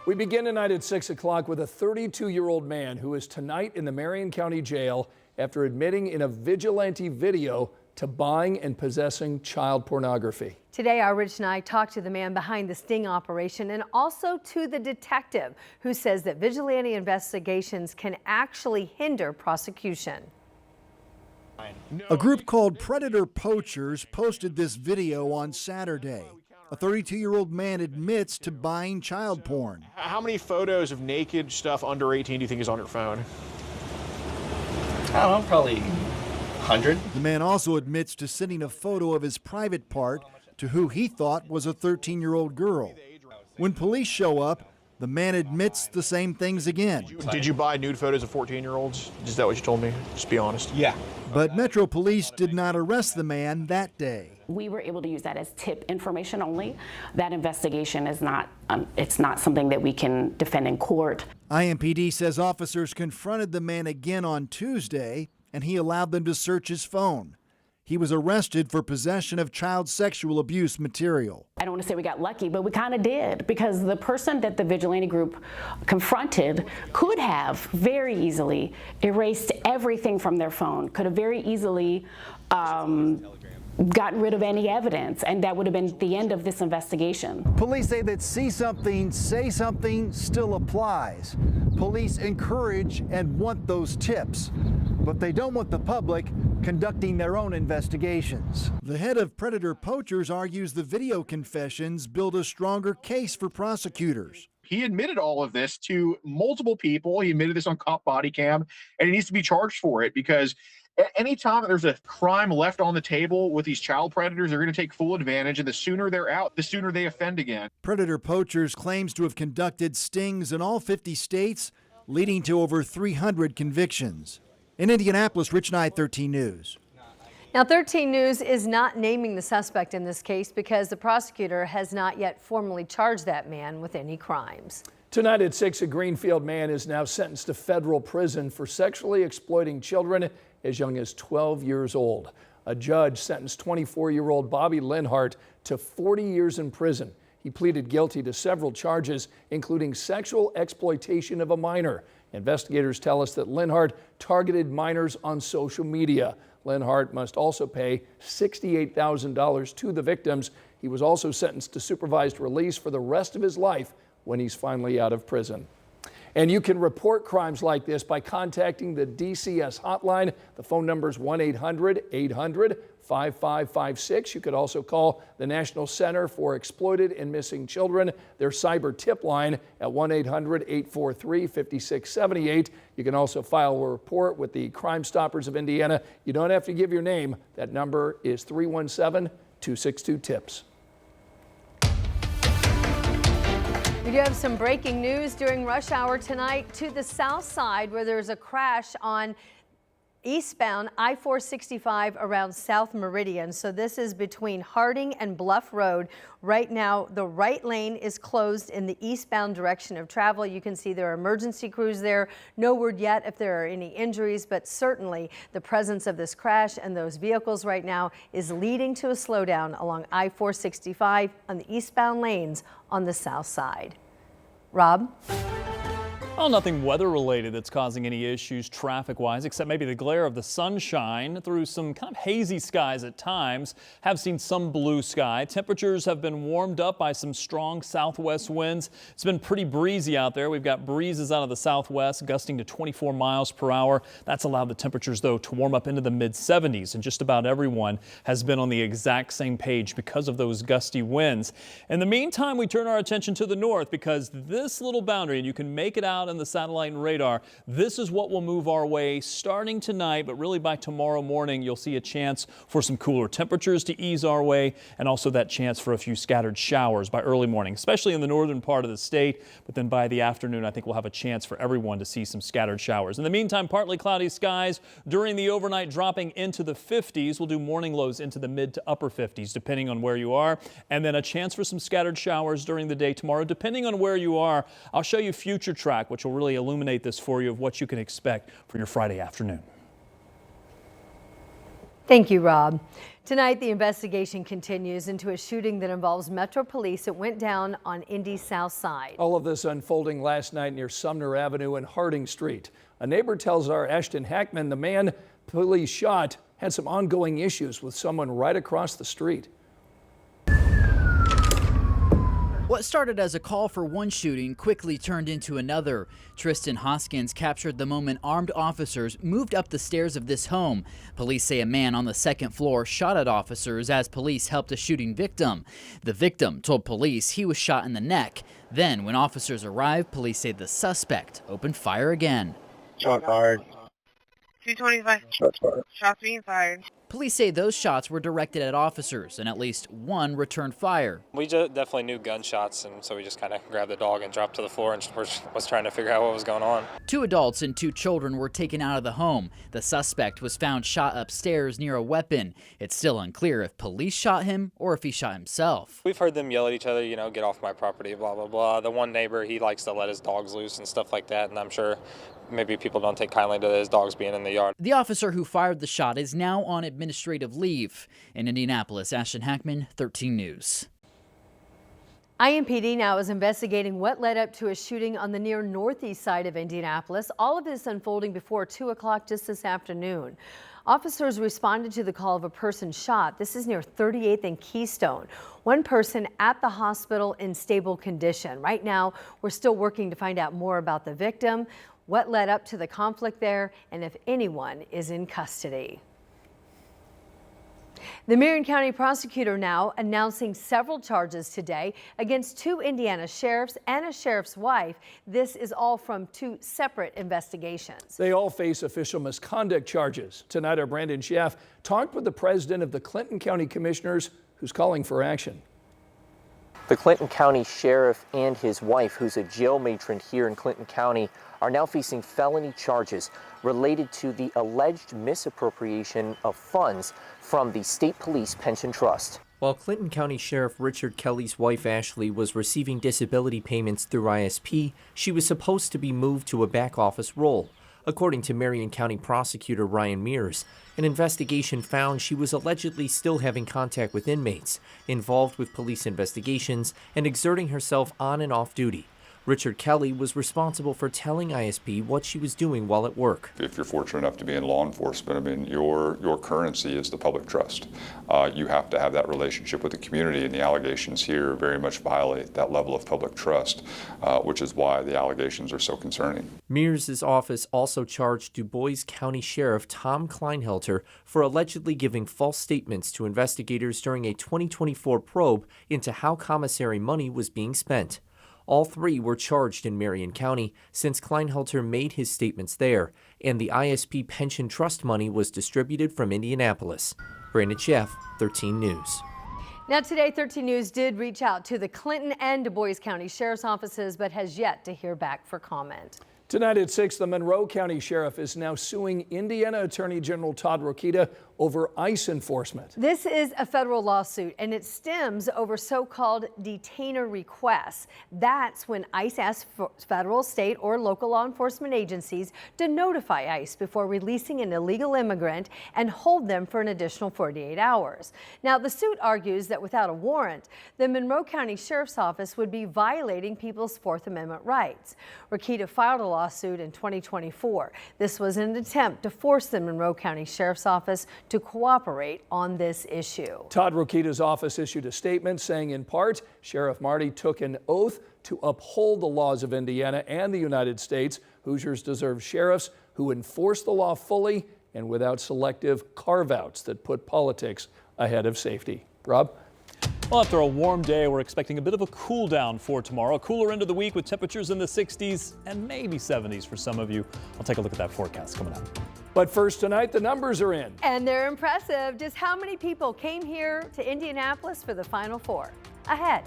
We begin tonight at 6 o'clock with a 32-year-old man who is tonight in the Marion County Jail after admitting in a vigilante video to buying and possessing child pornography. Today, our Rich and I talked to the man behind the sting operation and also to the detective who says that vigilante investigations can actually hinder prosecution. A group called Predator Poachers posted this video on Saturday. A 32-year-old man admits to buying child porn. How many photos of naked stuff under 18 do you think is on your phone? I don't know, probably 100. The man also admits to sending a photo of his private part to who he thought was a 13-year-old girl. When police show up, the man admits the same things again. Did you buy nude photos of 14-year-olds? Is that what you told me? Just be honest. Yeah. But Metro Police did not arrest the man that day. We were able to use that as tip information only. That investigation is not, it's not something that we can defend in court. IMPD says officers confronted the man again on Tuesday, and he allowed them to search his phone. He was arrested for possession of child sexual abuse material. I don't want to say we got lucky, but we kind of did, because the person that the vigilante group confronted could have very easily erased everything from their phone, could have very easily gotten rid of any evidence, and that would have been the end of this investigation. Police say that see something, say something still applies. Police encourage and want those tips, but they don't want the public conducting their own investigations. The head of Predator Poachers argues the video confessions build a stronger case for prosecutors. He admitted all of this to multiple people. He admitted this on cop body cam, and he needs to be charged for it, because anytime there's a crime left on the table with these child predators, they're going to take full advantage, and the sooner they're out, the sooner they offend again. Predator Poachers claims to have conducted stings in all 50 states, leading to over 300 convictions. In Indianapolis, Rich Knight, 13 News. Now, 13 News is not naming the suspect in this case because the prosecutor has not yet formally charged that man with any crimes. Tonight at 6, a Greenfield man is now sentenced to federal prison for sexually exploiting children as young as 12 years old. A judge sentenced 24-year-old Bobby Linhart to 40 years in prison. He pleaded guilty to several charges, including sexual exploitation of a minor. Investigators tell us that Linhart targeted minors on social media. Linhart must also pay $68,000 to the victims. He was also sentenced to supervised release for the rest of his life when he's finally out of prison. And you can report crimes like this by contacting the DCS hotline. The phone number is 1-800-800-5556. You could also call the National Center for Exploited and Missing Children, their cyber tip line at 1-800-843-5678. You can also file a report with the Crime Stoppers of Indiana. You don't have to give your name. That number is 317-262-TIPS. We do have some breaking news during rush hour tonight to the south side, where there's a crash on eastbound I-465 around South Meridian. So this is between Harding and Bluff Road. Right now, the right lane is closed in the eastbound direction of travel. You can see there are emergency crews there. No word yet if there are any injuries, but certainly the presence of this crash and those vehicles right now is leading to a slowdown along I-465 on the eastbound lanes on the south side. Rob? Well, nothing weather related that's causing any issues traffic wise, except maybe the glare of the sunshine through some kind of hazy skies at times. Have seen some blue sky. Temperatures have been warmed up by some strong southwest winds. It's been pretty breezy out there. We've got breezes out of the southwest gusting to 24 miles per hour. That's allowed the temperatures, though, to warm up into the mid 70s, and just about everyone has been on the exact same page because of those gusty winds. In the meantime, we turn our attention to the north, because this little boundary, and you can make it out in the satellite and radar, this is what will move our way starting tonight, but really by tomorrow morning you'll see a chance for some cooler temperatures to ease our way, and also that chance for a few scattered showers by early morning, especially in the northern part of the state. But then by the afternoon, I think we'll have a chance for everyone to see some scattered showers. In the meantime, partly cloudy skies during the overnight, dropping into the 50s. We'll do morning lows into the mid to upper 50s depending on where you are, and then a chance for some scattered showers during the day tomorrow depending on where you are. I'll show you Future Track, which will really illuminate this for you of what you can expect for your Friday afternoon. Thank you, Rob. Tonight, the investigation continues into a shooting that involves Metro Police that went down on Indy's South Side. All of this unfolding last night near Sumner Avenue and Harding Street. A neighbor tells our Ashton Hackman the man police shot had some ongoing issues with someone right across the street. What started as a call for one shooting quickly turned into another. Tristan Hoskins captured the moment armed officers moved up the stairs of this home. Police say a man on the second floor shot at officers as police helped a shooting victim. The victim told police he was shot in the neck. Then, when officers arrived, police say the suspect opened fire again. Shot fired. 225. Shots fired. Shots being fired. Police say those shots were directed at officers, and at least one returned fire. We definitely knew gunshots, and so we just kind of grabbed the dog and dropped to the floor and was trying to figure out what was going on. 2 adults and 2 children were taken out of the home. The suspect was found shot upstairs near a weapon. It's still unclear if police shot him or if he shot himself. We've heard them yell at each other, you know, get off my property, blah, blah, blah. The one neighbor, he likes to let his dogs loose and stuff like that, and I'm sure maybe people don't take kindly to his dogs being in the yard. The officer who fired the shot is now on administrative leave. In Indianapolis, Ashton Hackman, 13 News. IMPD now is investigating what led up to a shooting on the near northeast side of Indianapolis. All of this unfolding before 2 o'clock just this afternoon. Officers responded to the call of a person shot. This is near 38th and Keystone. One person at the hospital in stable condition. Right now, we're still working to find out more about the victim, what led up to the conflict there, and if anyone is in custody. The Marion County prosecutor now announcing several charges today against 2 Indiana sheriffs and a sheriff's wife. This is all from 2 separate investigations. They all face official misconduct charges. Tonight, our Brandon Schaff talked with the president of the Clinton County Commissioners, who's calling for action. The Clinton County Sheriff and his wife, who's a jail matron here in Clinton County, are now facing felony charges related to the alleged misappropriation of funds from the State Police Pension Trust. While Clinton County Sheriff Richard Kelly's wife Ashley was receiving disability payments through ISP, she was supposed to be moved to a back office role. According to Marion County Prosecutor Ryan Mears, an investigation found she was allegedly still having contact with inmates, involved with police investigations, and exerting herself on and off duty. Richard Kelly was responsible for telling ISP what she was doing while at work. If you're fortunate enough to be in law enforcement, I mean, your currency is the public trust. You have to have that relationship with the community, and the allegations here very much violate that level of public trust, which is why the allegations are so concerning. Mears' office also charged Du Bois County Sheriff Tom Kleinhelter for allegedly giving false statements to investigators during a 2024 probe into how commissary money was being spent. All 3 were charged in Marion County since Kleinhelter made his statements there, and the ISP pension trust money was distributed from Indianapolis. Brandon Schaff, 13 News. Now today, 13 News did reach out to the Clinton and Du Bois County Sheriff's offices, but has yet to hear back for comment. Tonight at 6, the Monroe County Sheriff is now suing Indiana Attorney General Todd Rokita over ICE enforcement. This is a federal lawsuit, and it stems over so-called detainer requests. That's when ICE asks federal, state, or local law enforcement agencies to notify ICE before releasing an illegal immigrant and hold them for an additional 48 hours. Now, the suit argues that without a warrant, the Monroe County Sheriff's Office would be violating people's Fourth Amendment rights. Rokita filed a lawsuit in 2024. This was an attempt to force the Monroe County Sheriff's Office to cooperate on this issue. Todd Rokita's office issued a statement saying, in part, Sheriff Marty took an oath to uphold the laws of Indiana and the United States. Hoosiers deserve sheriffs who enforce the law fully and without selective carve-outs that put politics ahead of safety. Rob? Well, after a warm day, we're expecting a bit of a cool down for tomorrow. A cooler end of the week with temperatures in the 60s and maybe 70s for some of you. I'll take a look at that forecast coming up. But first tonight, the numbers are in. And they're impressive. Just how many people came here to Indianapolis for the Final Four? Ahead.